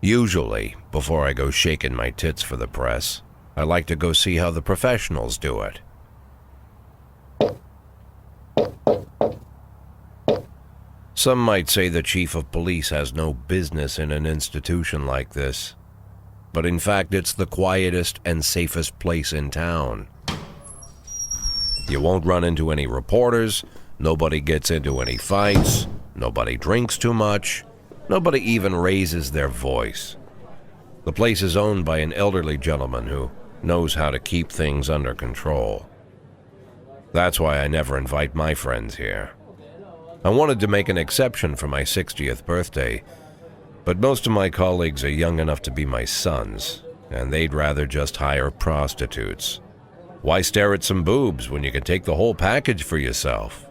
Usually, before I go shaking my tits for the press, I like to go see how the professionals do it. Some might say the chief of police has no business in an institution like this, but in fact it's the quietest and safest place in town. You won't run into any reporters, nobody gets into any fights, nobody drinks too much, nobody even raises their voice. The place is owned by an elderly gentleman who knows how to keep things under control. That's why I never invite my friends here. I wanted to make an exception for my 60th birthday, but most of my colleagues are young enough to be my sons, and they'd rather just hire prostitutes. Why stare at some boobs when you can take the whole package for yourself?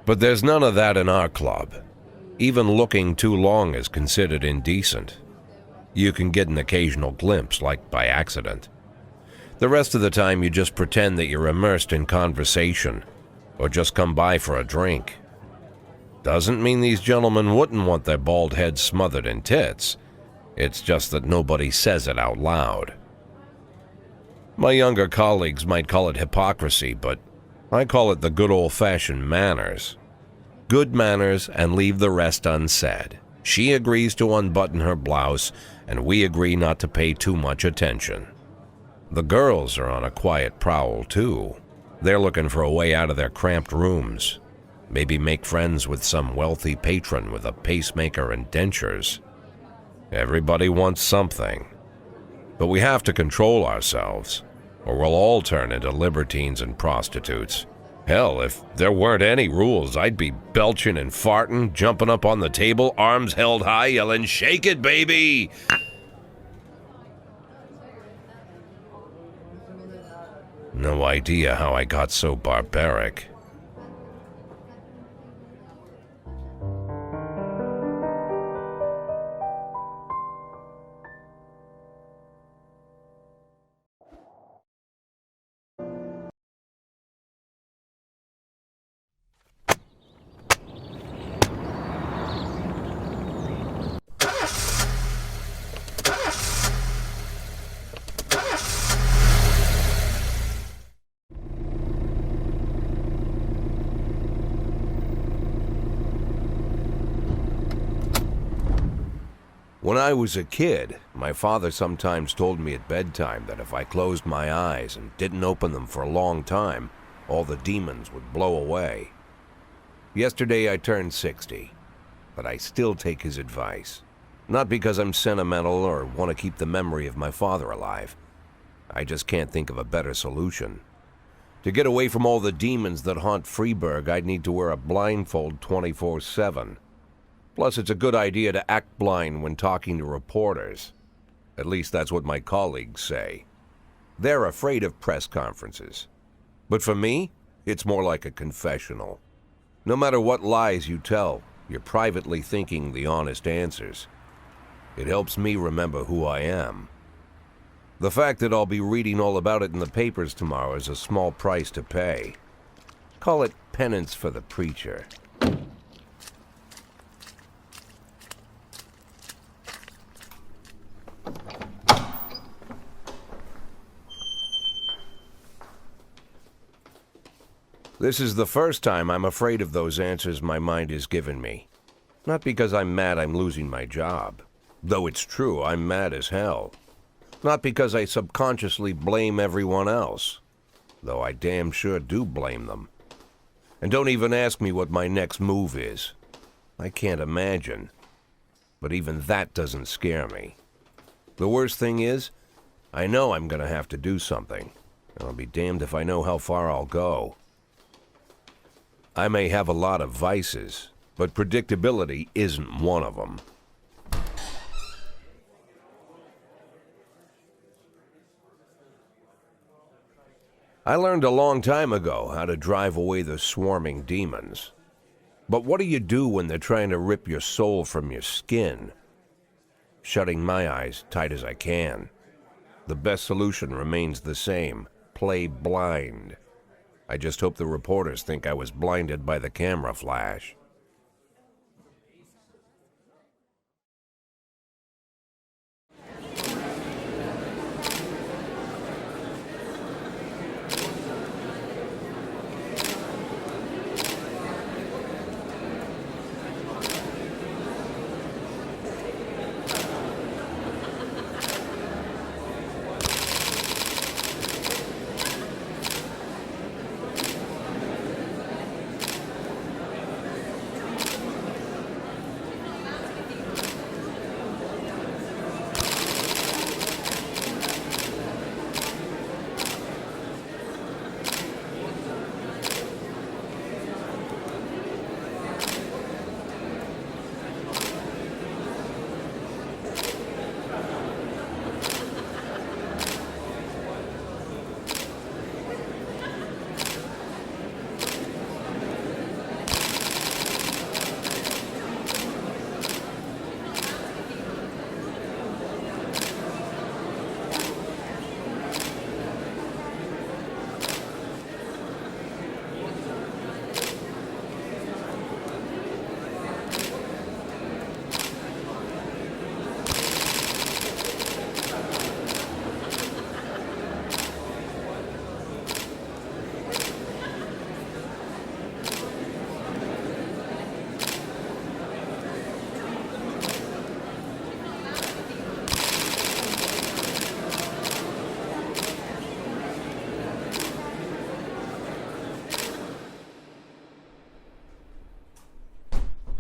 But there's none of that in our club. Even looking too long is considered indecent. You can get an occasional glimpse, like by accident. The rest of the time you just pretend that you're immersed in conversation, or just come by for a drink. Doesn't mean these gentlemen wouldn't want their bald heads smothered in tits. It's just that nobody says it out loud. My younger colleagues might call it hypocrisy, but I call it the good old-fashioned manners. Good manners and leave the rest unsaid. She agrees to unbutton her blouse, and we agree not to pay too much attention. The girls are on a quiet prowl, too. They're looking for a way out of their cramped rooms. Maybe make friends with some wealthy patron with a pacemaker and dentures. Everybody wants something. But we have to control ourselves, or we'll all turn into libertines and prostitutes. Hell, if there weren't any rules, I'd be belching and farting, jumping up on the table, arms held high, yelling, "Shake it, baby!" No idea how I got so barbaric. When I was a kid, my father sometimes told me at bedtime that if I closed my eyes and didn't open them for a long time, all the demons would blow away. Yesterday I turned 60, but I still take his advice. Not because I'm sentimental or want to keep the memory of my father alive. I just can't think of a better solution. To get away from all the demons that haunt Freeburg, I'd need to wear a blindfold 24/7. Plus, it's a good idea to act blind when talking to reporters. At least that's what my colleagues say. They're afraid of press conferences. But for me, it's more like a confessional. No matter what lies you tell, you're privately thinking the honest answers. It helps me remember who I am. The fact that I'll be reading all about it in the papers tomorrow is a small price to pay. Call it penance for the preacher. This is the first time I'm afraid of those answers my mind has given me. Not because I'm mad I'm losing my job. Though it's true, I'm mad as hell. Not because I subconsciously blame everyone else. Though I damn sure do blame them. And don't even ask me what my next move is. I can't imagine. But even that doesn't scare me. The worst thing is, I know I'm gonna have to do something. And I'll be damned if I know how far I'll go. I may have a lot of vices, but predictability isn't one of them. I learned a long time ago how to drive away the swarming demons. But what do you do when they're trying to rip your soul from your skin? Shutting my eyes tight as I can. The best solution remains the same: play blind. I just hope the reporters think I was blinded by the camera flash.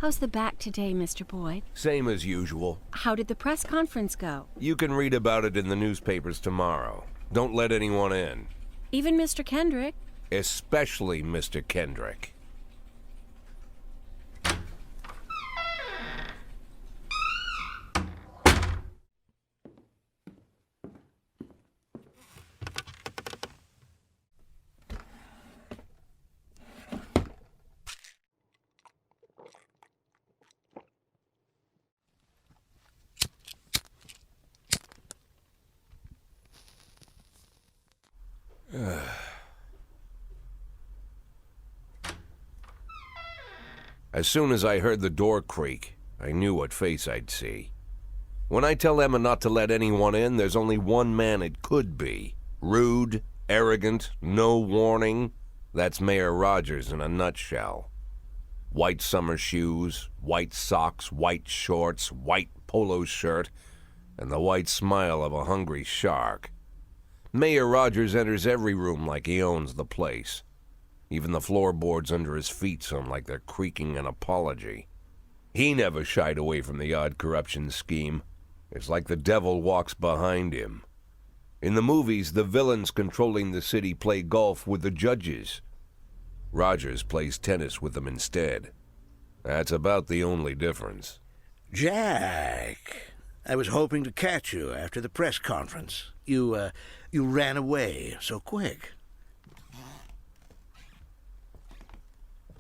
How's the back today, Mr. Boyd? Same as usual. How did the press conference go? You can read about it in the newspapers tomorrow. Don't let anyone in. Even Mr. Kendrick? Especially Mr. Kendrick. As soon as I heard the door creak, I knew what face I'd see. When I tell Emma not to let anyone in, there's only one man it could be. Rude, arrogant, no warning. That's Mayor Rogers in a nutshell. White summer shoes, white socks, white shorts, white polo shirt, and the white smile of a hungry shark. Mayor Rogers enters every room like he owns the place. Even the floorboards under his feet sound like they're creaking an apology. He never shied away from the odd corruption scheme. It's like the devil walks behind him. In the movies, the villains controlling the city play golf with the judges. Rogers plays tennis with them instead. That's about the only difference. Jack, I was hoping to catch you after the press conference. You ran away so quick.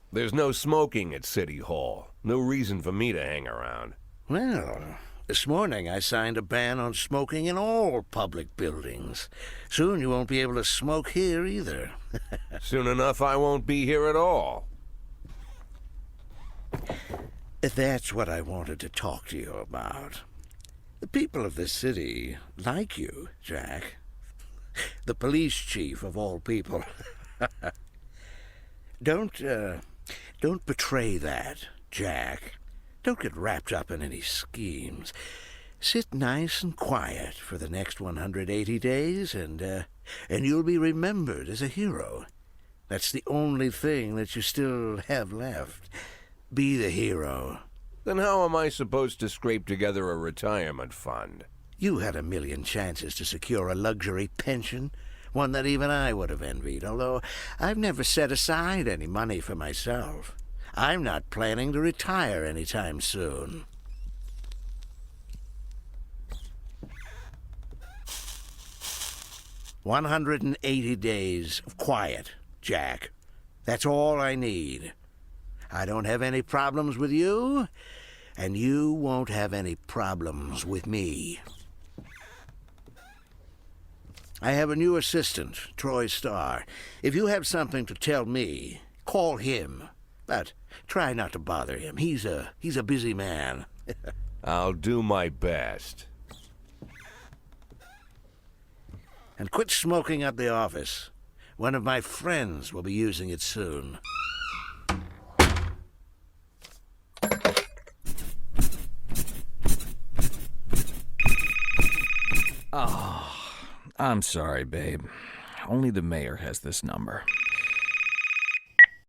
There's no smoking at City Hall. No reason for me to hang around. Well, this morning I signed a ban on smoking in all public buildings. Soon you won't be able to smoke here either. Soon enough I won't be here at all. That's what I wanted to talk to you about. The people of this city like you, Jack. The police chief of all people. Don't betray that, Jack. Don't get wrapped up in any schemes. Sit nice and quiet for the next 180 days, and you'll be remembered as a hero. That's the only thing that you still have left. Be the hero. Then how am I supposed to scrape together a retirement fund? You had a million chances to secure a luxury pension, one that even I would have envied, although I've never set aside any money for myself. I'm not planning to retire anytime soon. "180 days of quiet, Jack. That's all I need. I don't have any problems with you, and you won't have any problems with me. I have a new assistant, Troy Starr. If you have something to tell me, call him. But try not to bother him. He's a busy man." I'll do my best. "And quit smoking at the office. One of my friends will be using it soon." I'm sorry, babe. Only the mayor has this number.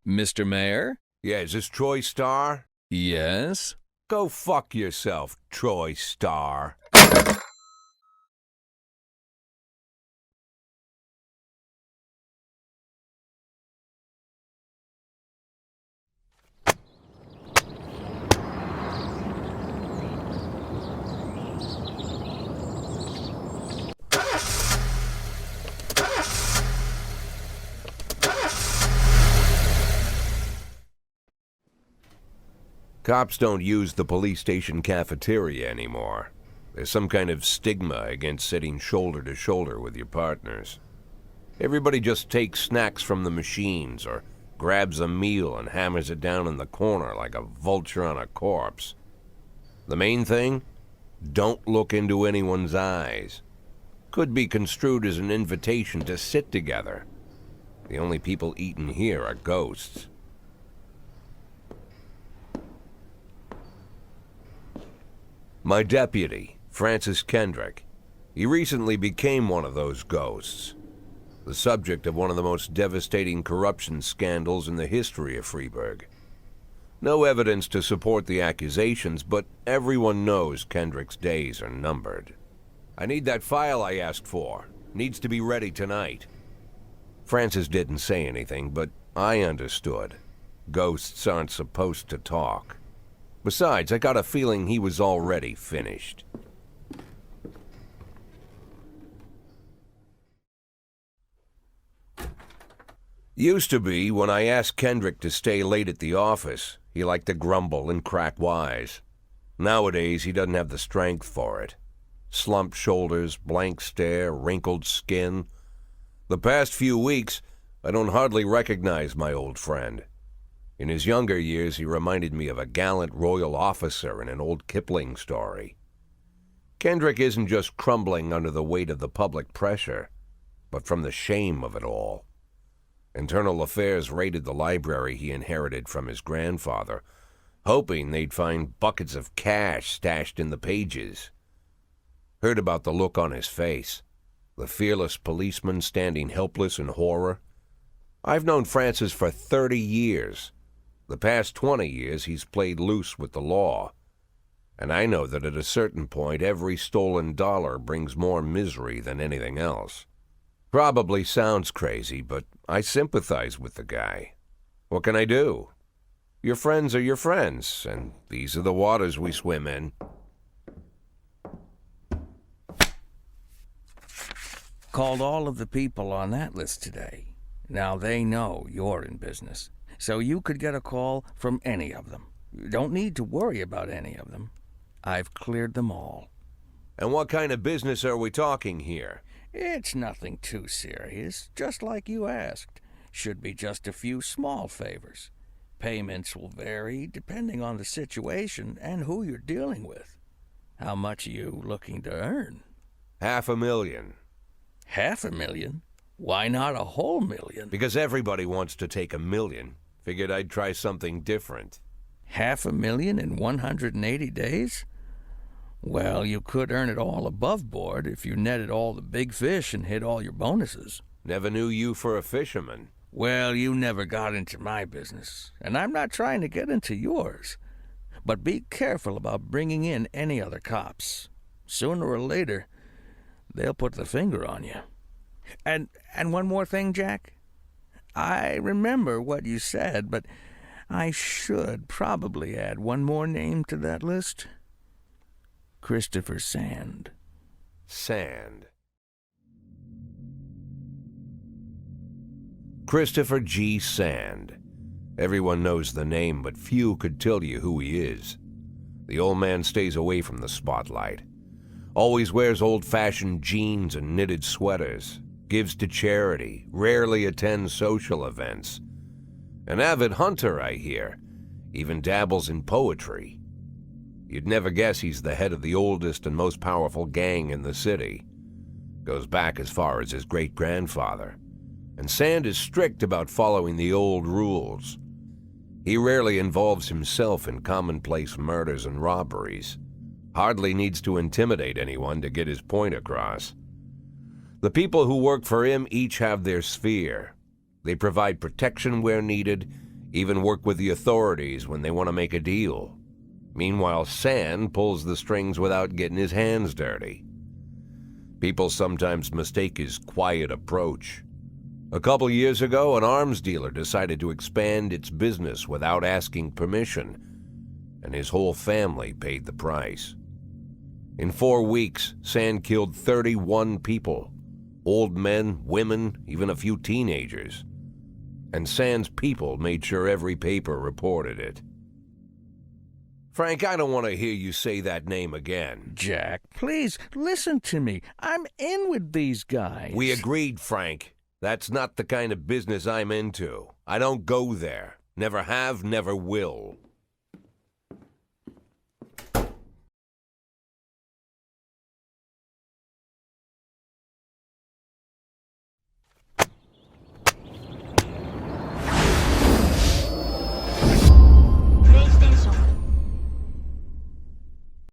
Mr. Mayor? Yeah, is this Troy Starr? Yes? Go fuck yourself, Troy Starr. Cops don't use the police station cafeteria anymore. There's some kind of stigma against sitting shoulder to shoulder with your partners. Everybody just takes snacks from the machines or grabs a meal and hammers it down in the corner like a vulture on a corpse. The main thing? Don't look into anyone's eyes. Could be construed as an invitation to sit together. The only people eating here are ghosts. My deputy, Francis Kendrick, he recently became one of those ghosts, the subject of one of the most devastating corruption scandals in the history of Freeburg. No evidence to support the accusations, but everyone knows Kendrick's days are numbered. I need that file I asked for. Needs to be ready tonight. Francis didn't say anything, but I understood. Ghosts aren't supposed to talk. Besides, I got a feeling he was already finished. Used to be, when I asked Kendrick to stay late at the office, he liked to grumble and crack wise. Nowadays, he doesn't have the strength for it. Slumped shoulders, blank stare, wrinkled skin. The past few weeks, I don't hardly recognize my old friend. In his younger years, he reminded me of a gallant royal officer in an old Kipling story. Kendrick isn't just crumbling under the weight of the public pressure, but from the shame of it all. Internal Affairs raided the library he inherited from his grandfather, hoping they'd find buckets of cash stashed in the pages. Heard about the look on his face, the fearless policeman standing helpless in horror. I've known Francis for 30 years. The past 20 years he's played loose with the law. And I know that at a certain point every stolen dollar brings more misery than anything else. Probably sounds crazy, but I sympathize with the guy. What can I do? Your friends are your friends, and these are the waters we swim in. Called all of the people on that list today. Now they know you're in business, so you could get a call from any of them. You don't need to worry about any of them. I've cleared them all. And what kind of business are we talking here? It's nothing too serious, just like you asked. Should be just a few small favors. Payments will vary depending on the situation and who you're dealing with. How much are you looking to earn? $500,000. $500,000? Why not a whole million? Because everybody wants to take $1 million. Figured I'd try something different. $500,000 in 180 days? Well, you could earn it all above board if you netted all the big fish and hit all your bonuses. Never knew you for a fisherman. Well, you never got into my business, and I'm not trying to get into yours. But be careful about bringing in any other cops. Sooner or later, they'll put the finger on you. And one more thing, Jack. I remember what you said, but I should probably add one more name to that list. Christopher Sand. Sand. Christopher G. Sand. Everyone knows the name, but few could tell you who he is. The old man stays away from the spotlight. Always wears old-fashioned jeans and knitted sweaters. Gives to charity. Rarely attends social events. An avid hunter, I hear. Even dabbles in poetry. You'd never guess he's the head of the oldest and most powerful gang in the city. Goes back as far as his great-grandfather. And Sand is strict about following the old rules. He rarely involves himself in commonplace murders and robberies. Hardly needs to intimidate anyone to get his point across. The people who work for him each have their sphere. They provide protection where needed, even work with the authorities when they want to make a deal. Meanwhile, Sand pulls the strings without getting his hands dirty. People sometimes mistake his quiet approach. A couple years ago, an arms dealer decided to expand its business without asking permission, and his whole family paid the price. In 4 weeks, Sand killed 31 people. Old men, women, even a few teenagers. And Sand's people made sure every paper reported it. Frank, I don't want to hear you say that name again. Jack, please, listen to me. I'm in with these guys. We agreed, Frank. That's not the kind of business I'm into. I don't go there. Never have, never will.